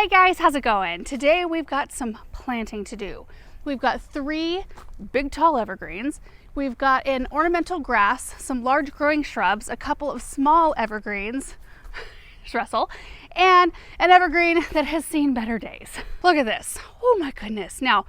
Hey guys, how's it going? Today we've got some planting to do. We've got 3 big tall evergreens. We've got an ornamental grass, some large growing shrubs, a couple of small evergreens, Russell, and an evergreen that has seen better days. Look at this. Oh my goodness. Now,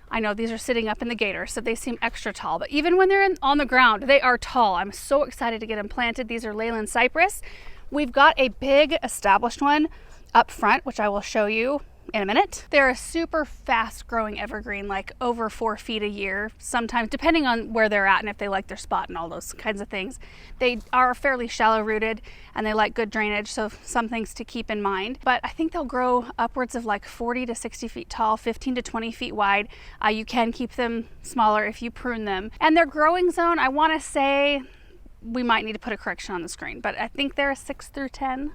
I know these are sitting up in the gator, so they seem extra tall, but even when they're on the ground, they are tall. I'm so excited to get them planted. These are Leyland cypress. We've got a big established one up front, which I will show you in a minute. They're a super fast growing evergreen, like over 4 feet a year, sometimes depending on where they're at and if they like their spot and all those kinds of things. They are fairly shallow rooted and they like good drainage, so some things to keep in mind. But I think they'll grow upwards of like 40 to 60 feet tall, 15 to 20 feet wide. You can keep them smaller if you prune them. And their growing zone, I want to say, we might need to put a correction on the screen, but I think they're a 6 through 10.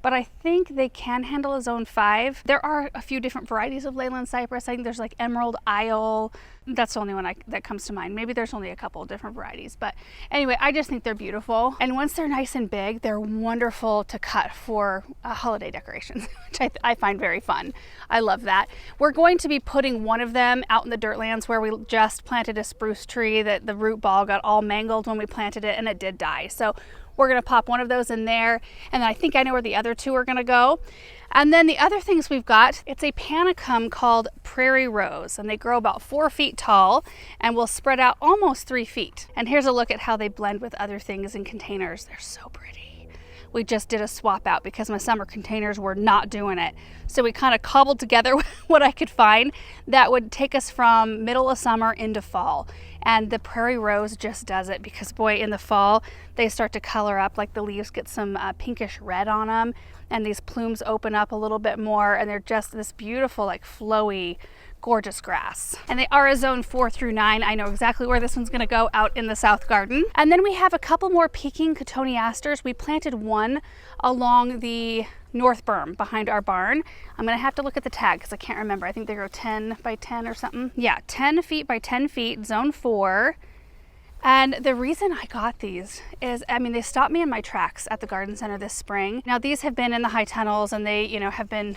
But I think they can handle a zone 5. There are a few different varieties of Leyland cypress. I think there's like Emerald Isle. That's the only one that comes to mind. Maybe there's only a couple of different varieties. But anyway, I just think they're beautiful. And once they're nice and big, they're wonderful to cut for holiday decorations, which I find very fun. I love that. We're going to be putting one of them out in the dirtlands where we just planted a spruce tree that the root ball got all mangled when we planted it and it did die. So we're going to pop one of those in there, and I think I know where the other 2 are going to go. And then the other things we've got, it's a panicum called Prairie Rose, and they grow about 4 feet tall and will spread out almost 3 feet. And here's a look at how they blend with other things in containers. They're so pretty. We just did a swap out because my summer containers were not doing it. So we kind of cobbled together what I could find that would take us from middle of summer into fall. And the Prairie Rose just does it because, boy, in the fall, they start to color up, like the leaves get some pinkish red on them, and these plumes open up a little bit more, and they're just this beautiful, like flowy, gorgeous grass. And they are a zone 4 through 9. I know exactly where this one's gonna go, out in the south garden. And then we have a couple more peaking Cotoneasters. We planted one along the north berm behind our barn. I'm gonna have to look at the tag because I can't remember. I think they grow 10 by 10 or something. Yeah, 10 feet by 10 feet, zone 4. And the reason I got these is, I mean, they stopped me in my tracks at the garden center this spring. Now these have been in the high tunnels and they, have been,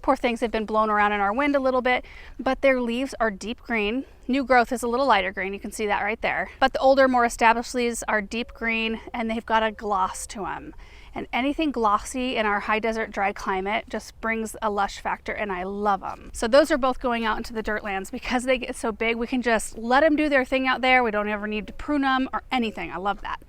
poor things, have been blown around in our wind a little bit, but their leaves are deep green. New growth is a little lighter green, you can see that right there. But the older, more established leaves are deep green and they've got a gloss to them. And anything glossy in our high desert dry climate just brings a lush factor, and I love them. So those are both going out into the dirtlands because they get so big. We can just let them do their thing out there. We don't ever need to prune them or anything. I love that.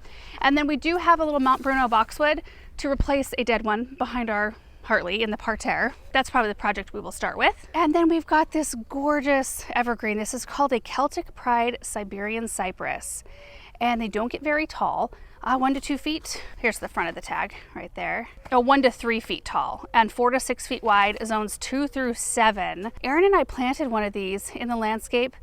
And then we do have a little Mount Bruno boxwood to replace a dead one behind our Hartley in the parterre. That's probably the project we will start with. And then we've got this gorgeous evergreen. This is called a Celtic Pride Siberian cypress. And they don't get very tall. 1 to 2 feet. Here's the front of the tag right there. 1 to 3 feet tall and 4 to 6 feet wide, zones 2 through 7. Aaron and I planted one of these in the landscape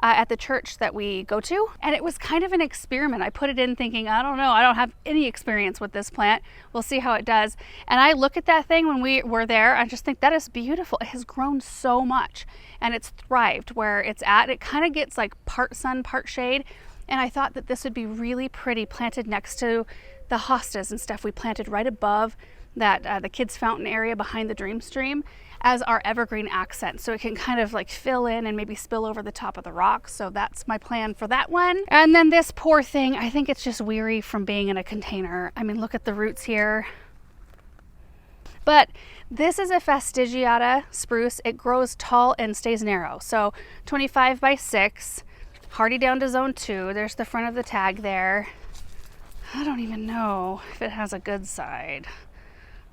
at the church that we go to, and it was kind of an experiment. I put it in thinking, I don't know, I don't have any experience with this plant. We'll see how it does. And I look at that thing when we were there, I just think that is beautiful. It has grown so much and it's thrived where it's at. It kind of gets like part sun, part shade. And I thought that this would be really pretty planted next to the hostas and stuff we planted right above that the kids' fountain area behind the dream stream as our evergreen accent. So it can kind of like fill in and maybe spill over the top of the rocks. So that's my plan for that one. And then this poor thing, I think it's just weary from being in a container. I mean, look at the roots here. But this is a fastigiata spruce. It grows tall and stays narrow. So 25 by 6. Hardy down to zone 2. There's the front of the tag there. I don't even know if it has a good side.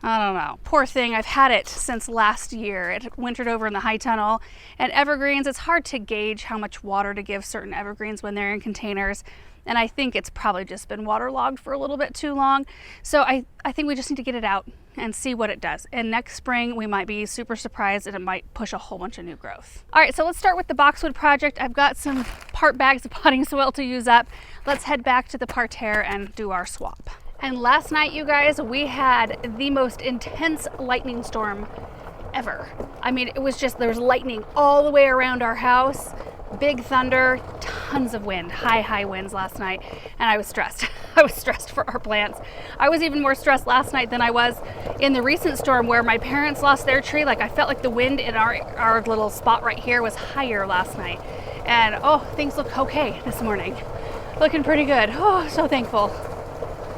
I don't know. Poor thing. I've had it since last year. It wintered over in the high tunnel. And evergreens, it's hard to gauge how much water to give certain evergreens when they're in containers. And I think it's probably just been waterlogged for a little bit too long. So I think we just need to get it out and see what it does. And next spring, we might be super surprised and it might push a whole bunch of new growth. All right, so let's start with the boxwood project. I've got some part bags of potting soil to use up. Let's head back to the parterre and do our swap. And last night, you guys, we had the most intense lightning storm ever. I mean, it was just, there was lightning all the way around our house, big thunder, tons of wind, high winds last night, and I was stressed. I was stressed for our plants. I was even more stressed last night than I was in the recent storm where my parents lost their tree. Like I felt like the wind in our little spot right here was higher last night. And oh, things look okay this morning. Looking pretty good. Oh, so thankful.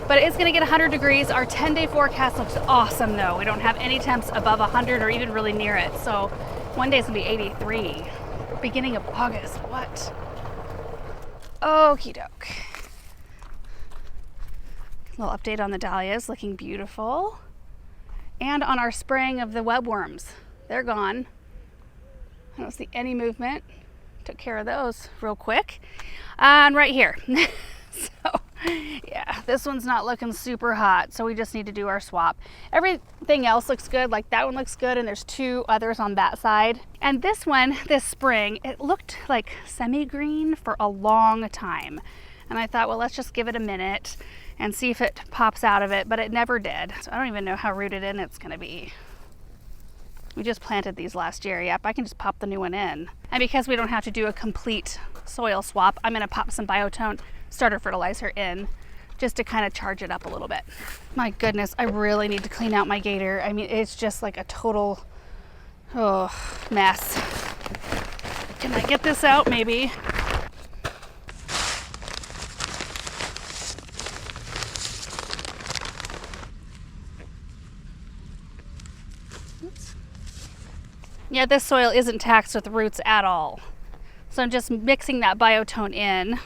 But it's gonna get 100 degrees. Our 10-day forecast looks awesome though. We don't have any temps above 100 or even really near it. So one day it's gonna be 83. Beginning of August, what? Okie doke. Little update on the dahlias, looking beautiful. And on our spraying of the webworms. They're gone. I don't see any movement. Took care of those real quick. And right here. So yeah, this one's not looking super hot, so we just need to do our swap. Everything else looks good, like that one looks good, and there's 2 others on that side. And this one, this spring, it looked like semi-green for a long time. And I thought, well, let's just give it a minute and see if it pops out of it, but it never did. So I don't even know how rooted in it's gonna be. We just planted these last year. Yep, I can just pop the new one in. And because we don't have to do a complete soil swap, I'm gonna pop some Biotone starter fertilizer in just to kind of charge it up a little bit. My goodness, I really need to clean out my gator. I mean, it's just like a total mess. Can I get this out maybe? Oops. Yeah, this soil isn't taxed with roots at all. So I'm just mixing that Biotone in.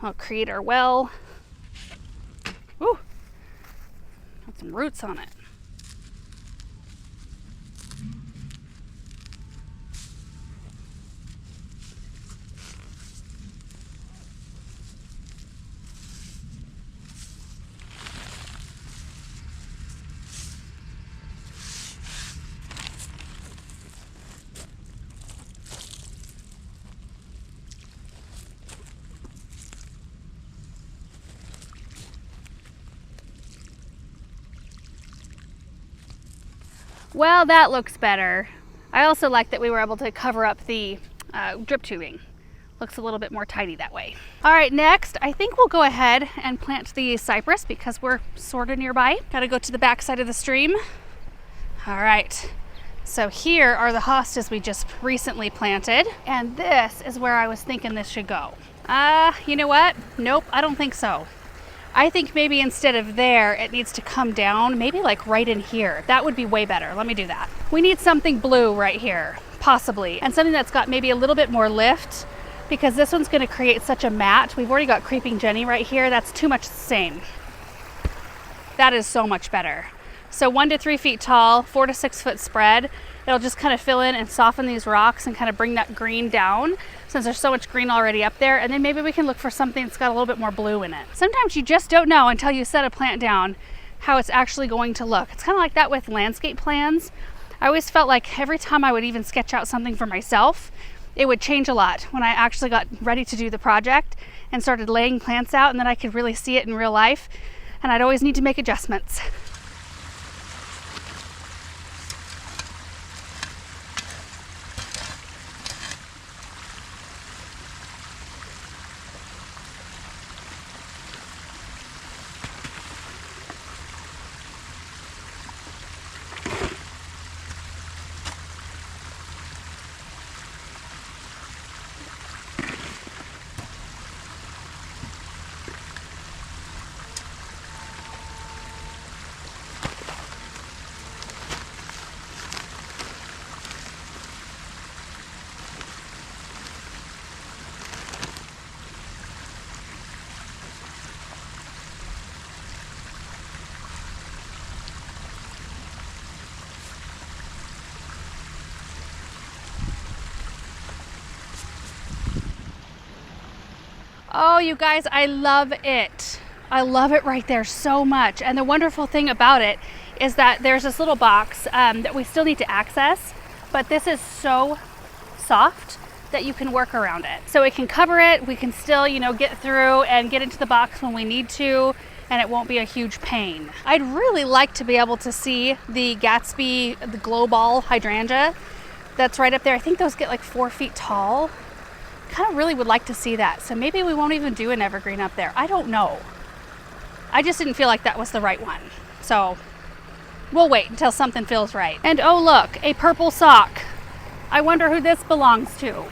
I'll create our well. Ooh, got some roots on it. Well, that looks better. I also like that we were able to cover up the drip tubing. Looks a little bit more tidy that way. All right, next, I think we'll go ahead and plant the cypress because we're sort of nearby. Gotta go to the back side of the stream. All right, so here are the hostas we just recently planted. And this is where I was thinking this should go. You know what? Nope, I don't think so. I think maybe instead of there, it needs to come down, maybe like right in here. That would be way better. Let me do that. We need something blue right here, possibly, and something that's got maybe a little bit more lift because this one's gonna create such a mat. We've already got Creeping Jenny right here. That's too much the same. That is so much better. So 1 to 3 feet tall, 4 to 6 foot spread. It'll just kind of fill in and soften these rocks and kind of bring that green down since there's so much green already up there. And then maybe we can look for something that's got a little bit more blue in it. Sometimes you just don't know until you set a plant down how it's actually going to look. It's kind of like that with landscape plans. I always felt like every time I would even sketch out something for myself, it would change a lot when I actually got ready to do the project and started laying plants out, and then I could really see it in real life. And I'd always need to make adjustments. Oh, you guys, I love it. I love it right there so much. And the wonderful thing about it is that there's this little box that we still need to access, but this is so soft that you can work around it. So it can cover it, we can still, get through and get into the box when we need to, and it won't be a huge pain. I'd really like to be able to see the Gatsby, the glow ball hydrangea that's right up there. I think those get like 4 feet tall. Kind of really would like to see that. So maybe we won't even do an evergreen up there. I don't know. I just didn't feel like that was the right one. So we'll wait until something feels right. And oh look, a purple sock. I wonder who this belongs to.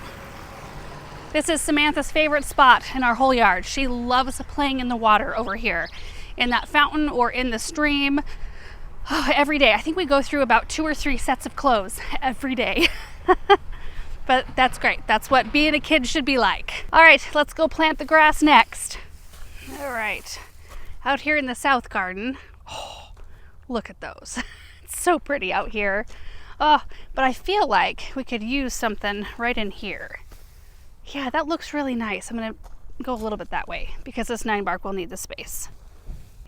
This is Samantha's favorite spot in our whole yard. She loves playing in the water over here, in that fountain or in the stream. Oh, every day. I think we go through about 2 or 3 sets of clothes every day. But that's great. That's what being a kid should be like. All right, let's go plant the grass next. All right, out here in the south garden. Oh, look at those. It's so pretty out here. Oh, but I feel like we could use something right in here. Yeah, that looks really nice. I'm gonna go a little bit that way because this 9 bark will need the space.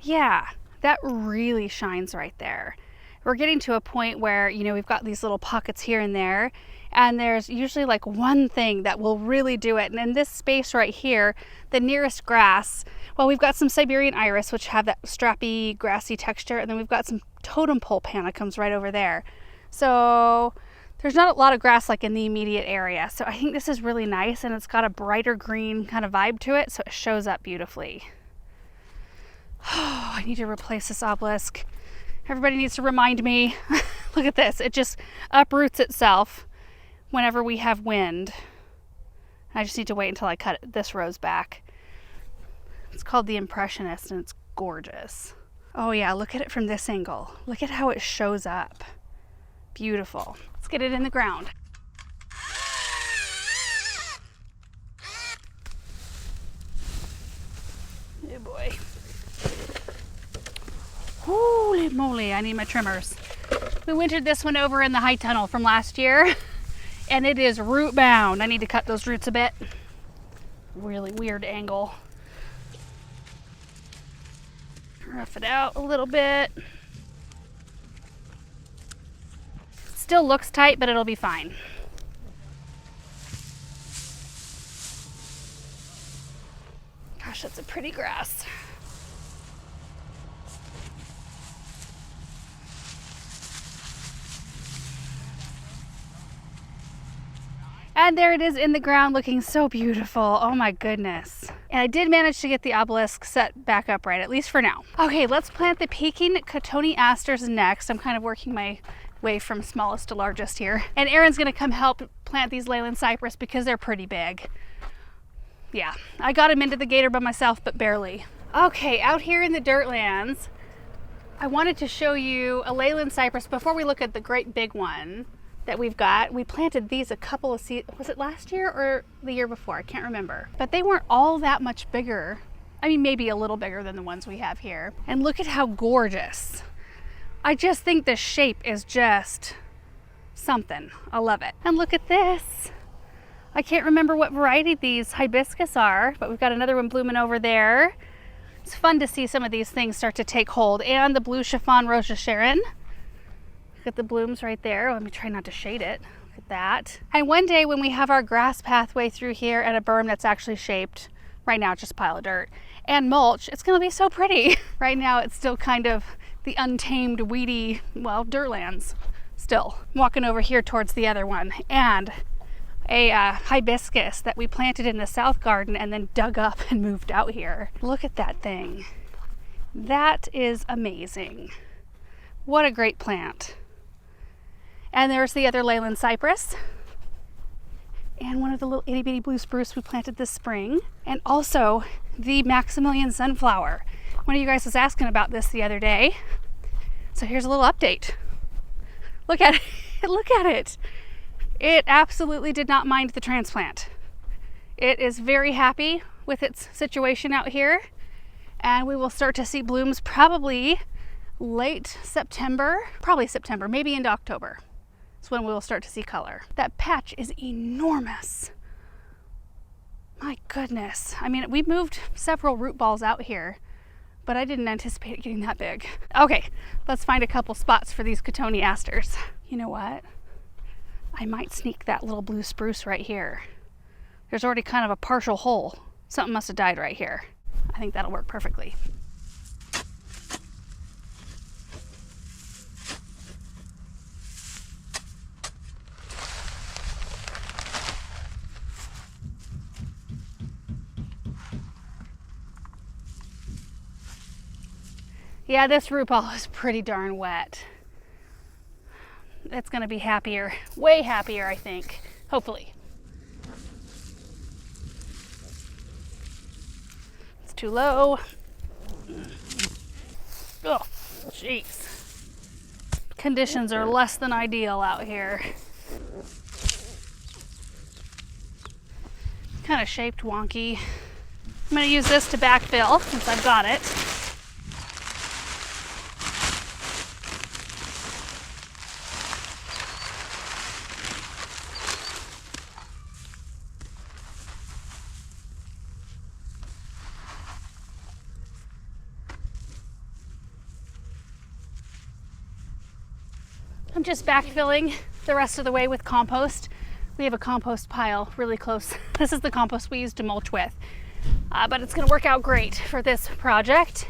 Yeah, that really shines right there. We're getting to a point where, you know, we've got these little pockets here and there, and there's usually like one thing that will really do it. And in this space right here, the nearest grass, well, we've got some Siberian iris, which have that strappy, grassy texture, and then we've got some totem pole panicums right over there. So there's not a lot of grass like in the immediate area. So I think this is really nice, and it's got a brighter green kind of vibe to it, so it shows up beautifully. Oh, I need to replace this obelisk. Everybody needs to remind me. Look at this. It just uproots itself whenever we have wind. I just need to wait until I cut this rose back. It's called the Impressionist, and it's gorgeous. Oh yeah, look at it from this angle. Look at how it shows up. Beautiful. Let's get it in the ground. Oh boy. Holy moly, I need my trimmers. We wintered this one over in the high tunnel from last year, and it is root bound. I need to cut those roots a bit. Really weird angle. Rough it out a little bit. Still looks tight, but it'll be fine. Gosh, that's a pretty grass. And there it is in the ground, looking so beautiful. Oh my goodness. And I did manage to get the obelisk set back up right, at least for now. Okay, let's plant the peking Cotoneasters next. I'm kind of working my way from smallest to largest here. And Aaron's gonna come help plant these Leyland cypress because they're pretty big. Yeah, I got him into the gator by myself, but barely. Okay, out here in the Dirtlands, I wanted to show you a Leyland cypress before we look at the great big one that we've got. We planted these a couple of seasons, was it last year or the year before? I can't remember. But they weren't all that much bigger. I mean, maybe a little bigger than the ones we have here. And look at how gorgeous. I just think the shape is just something. I love it. And look at this. I can't remember what variety these hibiscus are, but we've got another one blooming over there. It's fun to see some of these things start to take hold. And the blue chiffon Rose Sharon. Look at the blooms right there. Let me try not to shade it. Look at that. And one day when we have our grass pathway through here and a berm that's actually shaped, right now it's just a pile of dirt, and mulch, it's gonna be so pretty. Right now it's still kind of the untamed, weedy, well, dirtlands still. I'm walking over here towards the other one, and a hibiscus that we planted in the south garden and then dug up and moved out here. Look at that thing. That is amazing. What a great plant. And there's the other Leyland cypress. And one of the little itty bitty blue spruce we planted this spring. And also the Maximilian sunflower. One of you guys was asking about this the other day. So here's a little update. Look at it. Look at it. It absolutely did not mind the transplant. It is very happy with its situation out here. And we will start to see blooms probably late September, maybe into October. That's when we will start to see color. That patch is enormous. My goodness. I mean, we moved several root balls out here, but I didn't anticipate it getting that big. Okay, let's find a couple spots for these Cotoneasters. You know what? I might sneak that little blue spruce right here. There's already kind of a partial hole. Something must have died right here. I think that'll work perfectly. Yeah, this root ball is pretty darn wet. It's gonna be happier, way happier, I think, hopefully. It's too low. Oh, jeez. Conditions are less than ideal out here. Kind of shaped wonky. I'm gonna use this to backfill since I've got it. I'm just backfilling the rest of the way with compost. We have a compost pile really close. This is the compost we use to mulch with, but it's gonna work out great for this project.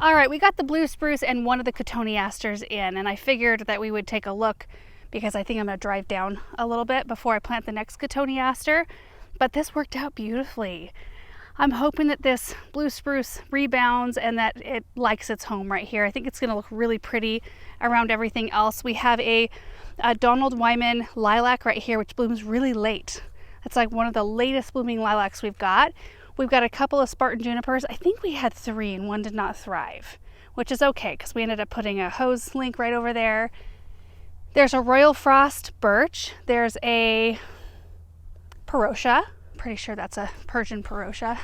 All right, we got the blue spruce and one of the Cotoneasters in, and I figured that we would take a look because I think I'm gonna drive down a little bit before I plant the next Cotoneaster, but this worked out beautifully. I'm hoping that this blue spruce rebounds and that it likes its home right here. I think it's gonna look really pretty around everything else. We have a Donald Wyman lilac right here, which blooms really late. It's like one of the latest blooming lilacs we've got. We've got a couple of Spartan junipers. I think we had 3 and one did not thrive, which is okay because we ended up putting a hose link right over there. There's a Royal Frost birch. There's a Parotia. Pretty sure that's a Persian Parotia.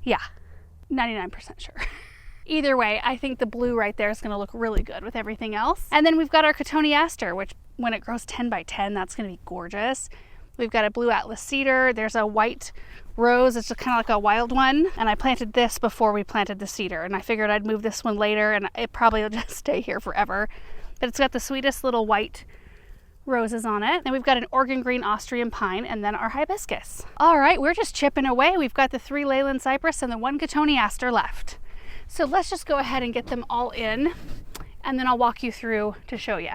Yeah, 99% sure. Either way, I think the blue right there is going to look really good with everything else. And then we've got our Cotoneaster, which when it grows 10 by 10, that's going to be gorgeous. We've got a blue Atlas cedar. There's a white rose. It's kind of like a wild one. And I planted this before we planted the cedar. And I figured I'd move this one later and it probably will just stay here forever. But it's got the sweetest little white roses on it. Then we've got an Oregon green Austrian pine and then our hibiscus. All right, we're just chipping away. We've got the 3 Leyland cypress and the 1 Cotoneaster left. So let's just go ahead and get them all in and then I'll walk you through to show you.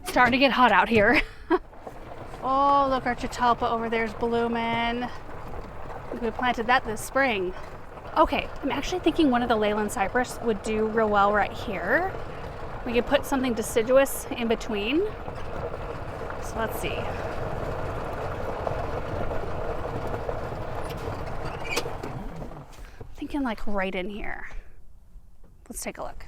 It's starting to get hot out here. Oh, look, our Catalpa over there is blooming. We planted that this spring. Okay, I'm actually thinking one of the Leyland cypress would do real well right here. We could put something deciduous in between. So let's see. Thinking like right in here. Let's take a look.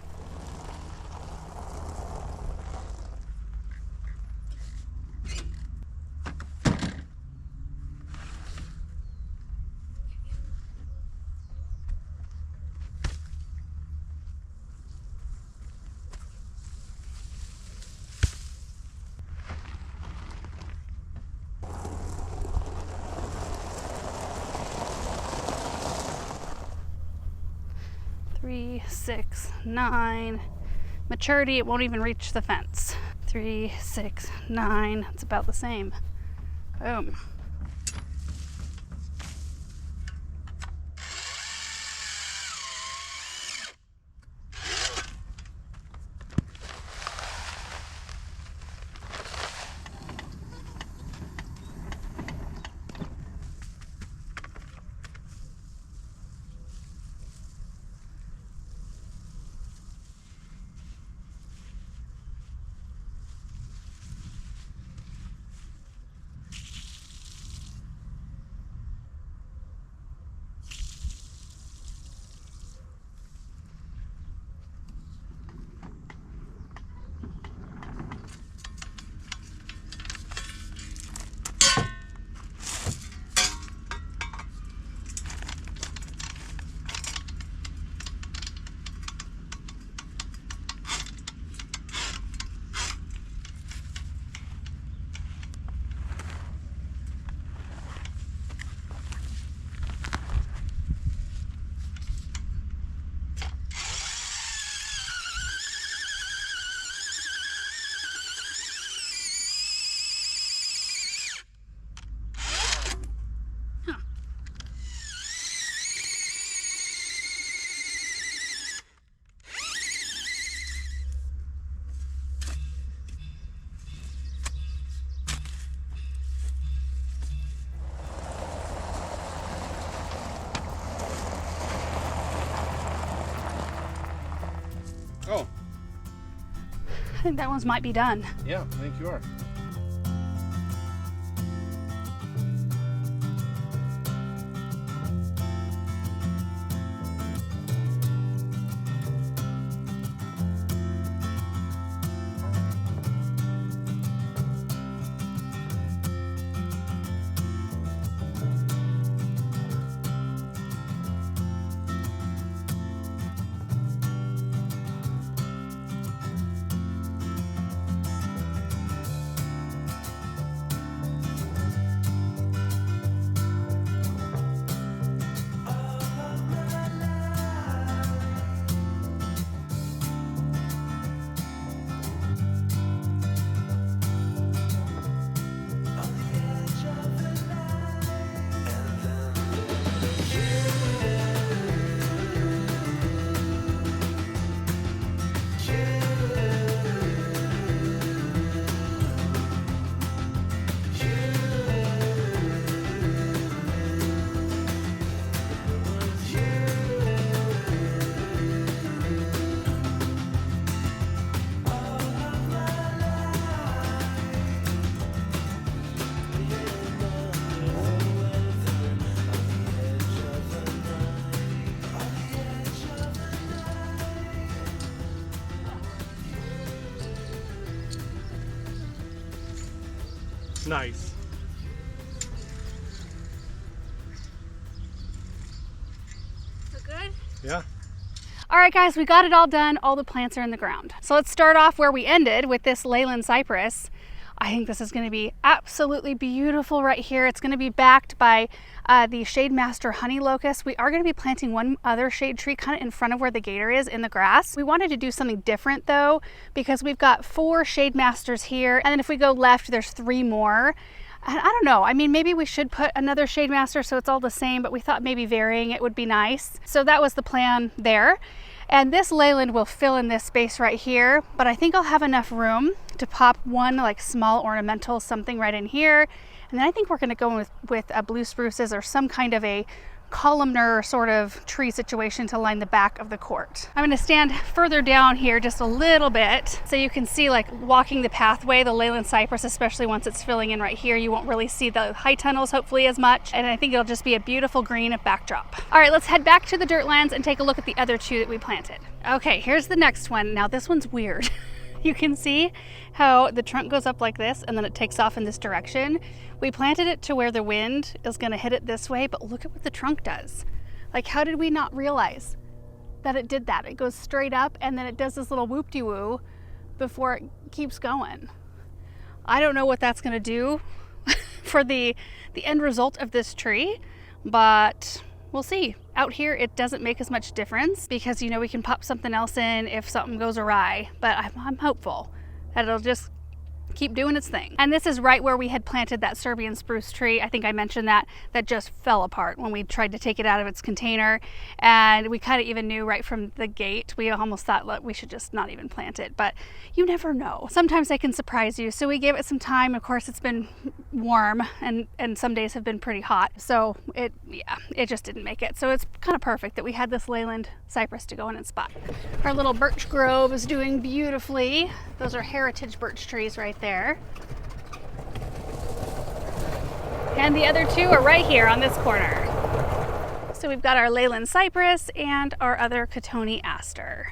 Three, 6, 9. Maturity, it won't even reach the fence. 3, 6, 9. It's about the same. Boom. Oh. I think that one's might be done. Yeah, I think you are. Nice. So good? Yeah. All right, guys, we got it all done. All the plants are in the ground. So let's start off where we ended with this Leyland cypress. I think this is going to be absolutely beautiful right here. It's going to be backed by the Shade Master honey locust. We are going to be planting one other shade tree kind of in front of where the gator is in the grass. We wanted to do something different though, because we've got 4 Shade Masters here. And then if we go left, there's 3 more. And I don't know, I mean, maybe we should put another Shade Master so it's all the same, but we thought maybe varying it would be nice. So that was the plan there. And this Leyland will fill in this space right here, but I think I'll have enough room to pop one like small ornamental something right in here. And then I think we're gonna go with blue spruces or some kind of a columnar sort of tree situation to line the back of the court. I'm going to stand further down here just a little bit so you can see, like, walking the pathway, the Leyland cypress, especially once it's filling in right here, you won't really see the high tunnels hopefully as much, and I think it'll just be a beautiful green backdrop. All right, let's head back to the Dirtlands and take a look at the other 2 that we planted. Okay, here's the next one. Now this one's weird. You can see how the trunk goes up like this and then it takes off in this direction. We planted it to where the wind is going to hit it this way, but look at what the trunk does. Like, how did we not realize that it did that? It goes straight up and then it does this little whoop-de-woo before it keeps going. I don't know what that's going to do for the end result of this tree, but we'll see. Out here, it doesn't make as much difference because, you know, we can pop something else in if something goes awry, but I'm hopeful that it'll just keep doing its thing. And this is right where we had planted that Serbian spruce tree. I think I mentioned that just fell apart when we tried to take it out of its container. And we kind of even knew right from the gate, we almost thought, look, we should just not even plant it, but you never know. Sometimes they can surprise you. So we gave it some time. Of course, it's been warm and some days have been pretty hot. So it just didn't make it. So it's kind of perfect that we had this Leyland cypress to go in its spot. Our little birch grove is doing beautifully. Those are heritage birch trees right there. And the other 2 are right here on this corner. So we've got our Leyland cypress and our other Cotoneaster.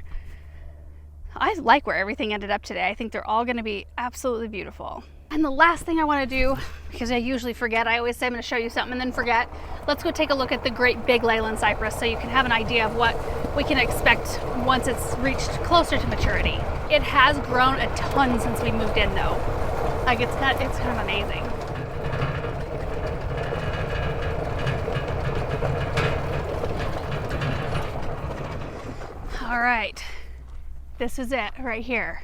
I like where everything ended up today. I think they're all going to be absolutely beautiful. And the last thing I want to do, because I usually forget, I always say I'm going to show you something and then forget. Let's go take a look at the great big Leyland cypress so you can have an idea of what we can expect once it's reached closer to maturity. It has grown a ton since we moved in though. Like, it's kind of amazing. All right, this is it right here.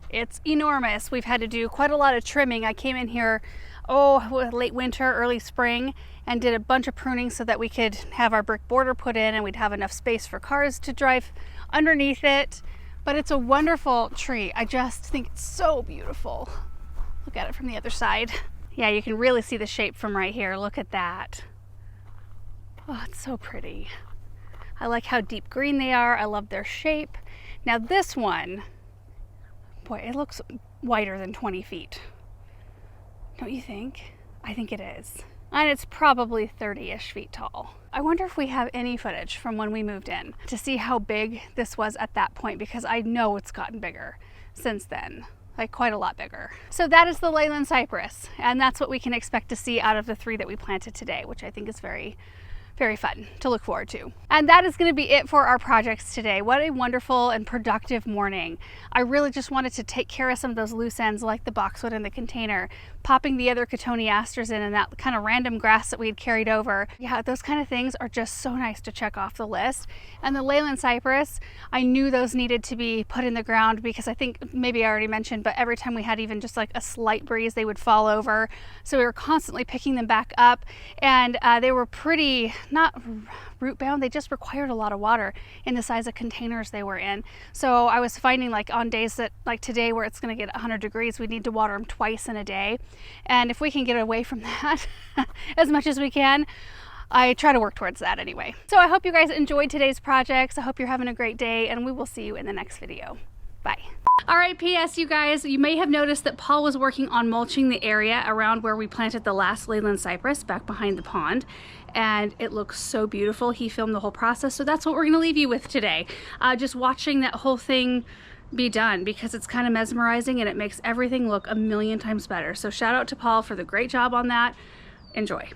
It's enormous. We've had to do quite a lot of trimming. I came in here, late winter, early spring, and did a bunch of pruning so that we could have our brick border put in and we'd have enough space for cars to drive underneath it. But it's a wonderful tree. I just think it's so beautiful. Look at it from the other side. Yeah, you can really see the shape from right here. Look at that. Oh, it's so pretty. I like how deep green they are. I love their shape. Now this one, boy, it looks wider than 20 feet. Don't you think? I think it is. And it's probably 30-ish feet tall. I wonder if we have any footage from when we moved in to see how big this was at that point, because I know it's gotten bigger since then, like quite a lot bigger. So that is the Leyland cypress, and that's what we can expect to see out of the 3 that we planted today, which I think is very fun to look forward to. And that is going to be it for our projects today. What a wonderful and productive morning. I really just wanted to take care of some of those loose ends like the boxwood in the container, popping the other Cotoneasters in, and that kind of random grass that we had carried over. Yeah, those kind of things are just so nice to check off the list. And the Leyland cypress, I knew those needed to be put in the ground because I think maybe I already mentioned, but every time we had even just like a slight breeze, they would fall over. So we were constantly picking them back up, and they were pretty, not root bound, they just required a lot of water in the size of containers they were in. So I was finding, like on days that like today where it's going to get 100 degrees, we need to water them twice in a day. And if we can get away from that as much as we can, I try to work towards that anyway. So I hope you guys enjoyed today's projects. I hope you're having a great day, and we will see you in the next video. Bye. All right, P.S. you guys, you may have noticed that Paul was working on mulching the area around where we planted the last Leyland cypress back behind the pond, and it looks so beautiful. He filmed the whole process, so that's what we're gonna leave you with today. Just watching that whole thing be done, because it's kind of mesmerizing and it makes everything look a million times better. So shout out to Paul for the great job on that. Enjoy.